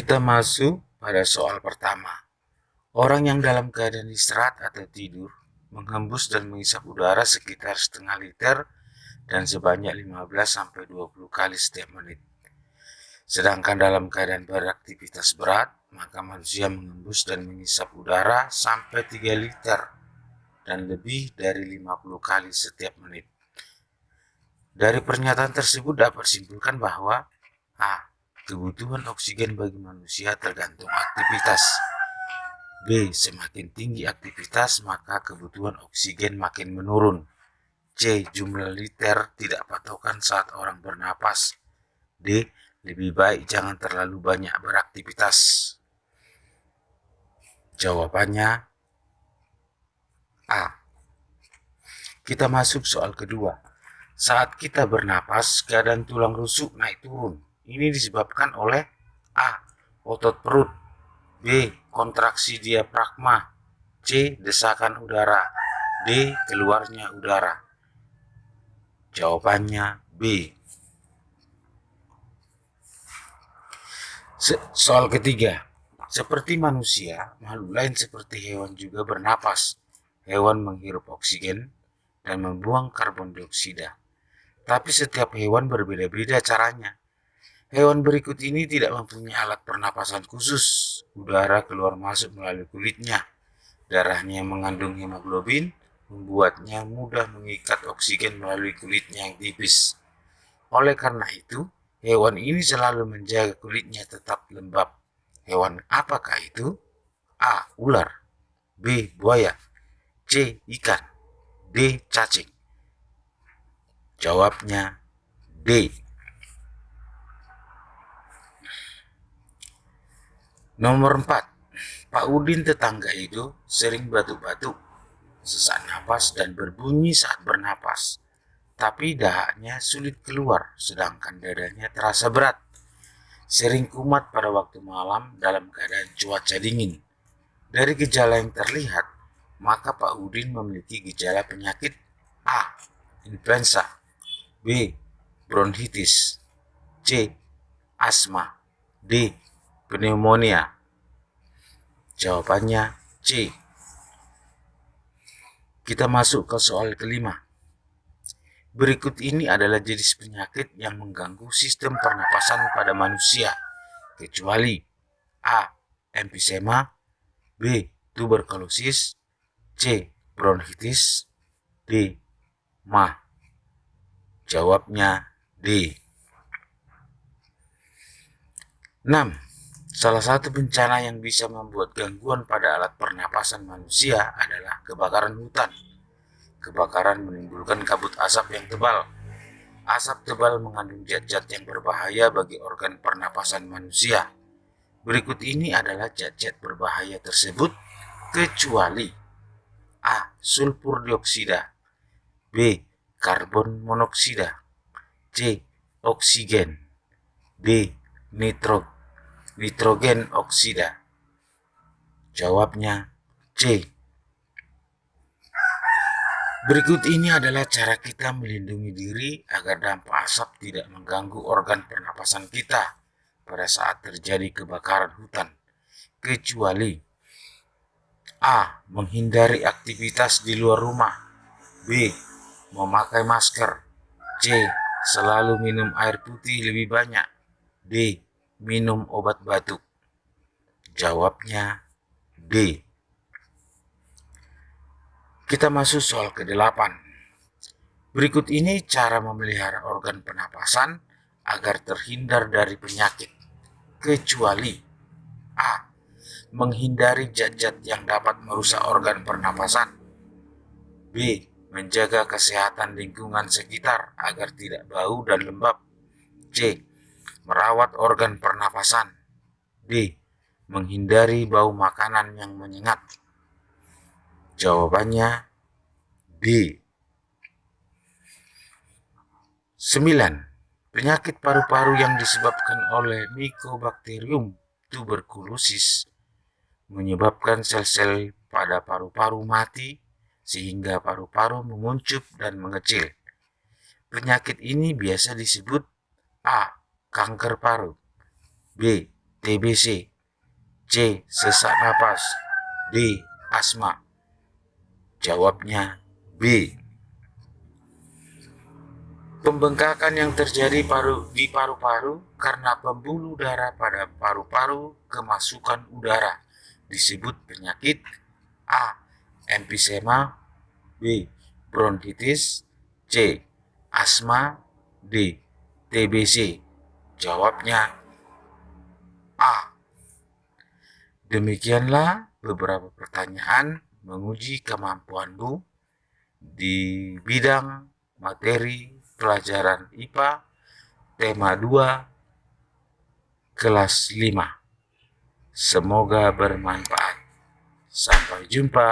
Kita masuk pada soal pertama. Orang yang dalam keadaan istirahat atau tidur menghembus dan menghisap udara sekitar setengah liter dan sebanyak 15-20 kali setiap menit. Sedangkan dalam keadaan beraktivitas berat, maka manusia menghembus dan menghisap udara sampai 3 liter dan lebih dari 50 kali setiap menit. Dari pernyataan tersebut dapat disimpulkan bahwa kebutuhan oksigen bagi manusia tergantung aktivitas. B. Semakin tinggi aktivitas, maka kebutuhan oksigen makin menurun. C. Jumlah liter tidak patokan saat orang bernapas. D. Lebih baik jangan terlalu banyak beraktivitas. Jawabannya A. Kita masuk soal kedua. Saat kita bernapas, keadaan tulang rusuk naik turun. Ini disebabkan oleh A. Otot perut, B. Kontraksi diafragma, C. Desakan udara, D. Keluarnya udara. Jawabannya B. Soal ketiga. Seperti manusia, makhluk lain seperti hewan juga bernapas. Hewan menghirup oksigen dan membuang karbon dioksida. Tapi setiap hewan berbeda-beda caranya. Hewan berikut ini tidak mempunyai alat pernapasan khusus. Udara keluar masuk melalui kulitnya. Darahnya yang mengandung hemoglobin membuatnya mudah mengikat oksigen melalui kulitnya yang tipis. Oleh karena itu, hewan ini selalu menjaga kulitnya tetap lembab. Hewan apakah itu? A. Ular, B. Buaya, C. Ikan, D. Cacing. Jawabnya D. Nomor 4. Pak Udin tetangga itu sering batuk-batuk, sesak napas dan berbunyi saat bernapas. Tapi dahaknya sulit keluar, sedangkan dadanya terasa berat. Sering kumat pada waktu malam dalam keadaan cuaca dingin. Dari gejala yang terlihat, maka Pak Udin memiliki gejala penyakit A. Influenza, B. Bronkitis, C. Asma, D. Pneumonia. Jawabannya C. Kita masuk ke soal kelima. Berikut ini adalah jenis penyakit yang mengganggu sistem pernapasan pada manusia, kecuali A. Emfisema, B. Tuberkulosis, C. Bronkitis, D. MA. Jawabnya D. 6. Salah satu bencana yang bisa membuat gangguan pada alat pernapasan manusia adalah kebakaran hutan. Kebakaran menimbulkan kabut asap yang tebal. Asap tebal mengandung zat-zat yang berbahaya bagi organ pernapasan manusia. Berikut ini adalah zat-zat berbahaya tersebut kecuali A. Sulfur dioksida, B. Karbon monoksida, C. Oksigen, D. Nitrogen oksida. Jawabnya C. Berikut ini adalah cara kita melindungi diri agar dampak asap tidak mengganggu organ pernapasan kita pada saat terjadi kebakaran hutan, kecuali A. Menghindari aktivitas di luar rumah, B. Memakai masker, C. Selalu minum air putih lebih banyak, D. Minum obat batuk. Jawabnya D. Kita masuk soal ke-8. Berikut ini cara memelihara organ pernapasan agar terhindar dari penyakit, kecuali A. Menghindari zat-zat yang dapat merusak organ pernapasan, B. Menjaga kesehatan lingkungan sekitar agar tidak bau dan lembab, C. Merawat organ pernapasan, D. Menghindari bau makanan yang menyengat. Jawabannya D. 9. Penyakit paru-paru yang disebabkan oleh Mycobacterium tuberculosis menyebabkan sel-sel pada paru-paru mati sehingga paru-paru menguncup dan mengecil. Penyakit ini biasa disebut A. Kanker paru, B. TBC, C. sesak napas, D. asma. Jawabnya B. Pembengkakan yang terjadi di paru-paru karena pembuluh darah pada paru-paru kemasukan udara disebut penyakit A. emfisema, B. bronkitis, C. asma, D. TBC. Jawabnya A. Demikianlah beberapa pertanyaan menguji kemampuanmu di bidang materi pelajaran IPA tema 2 kelas 5. Semoga bermanfaat. Sampai jumpa.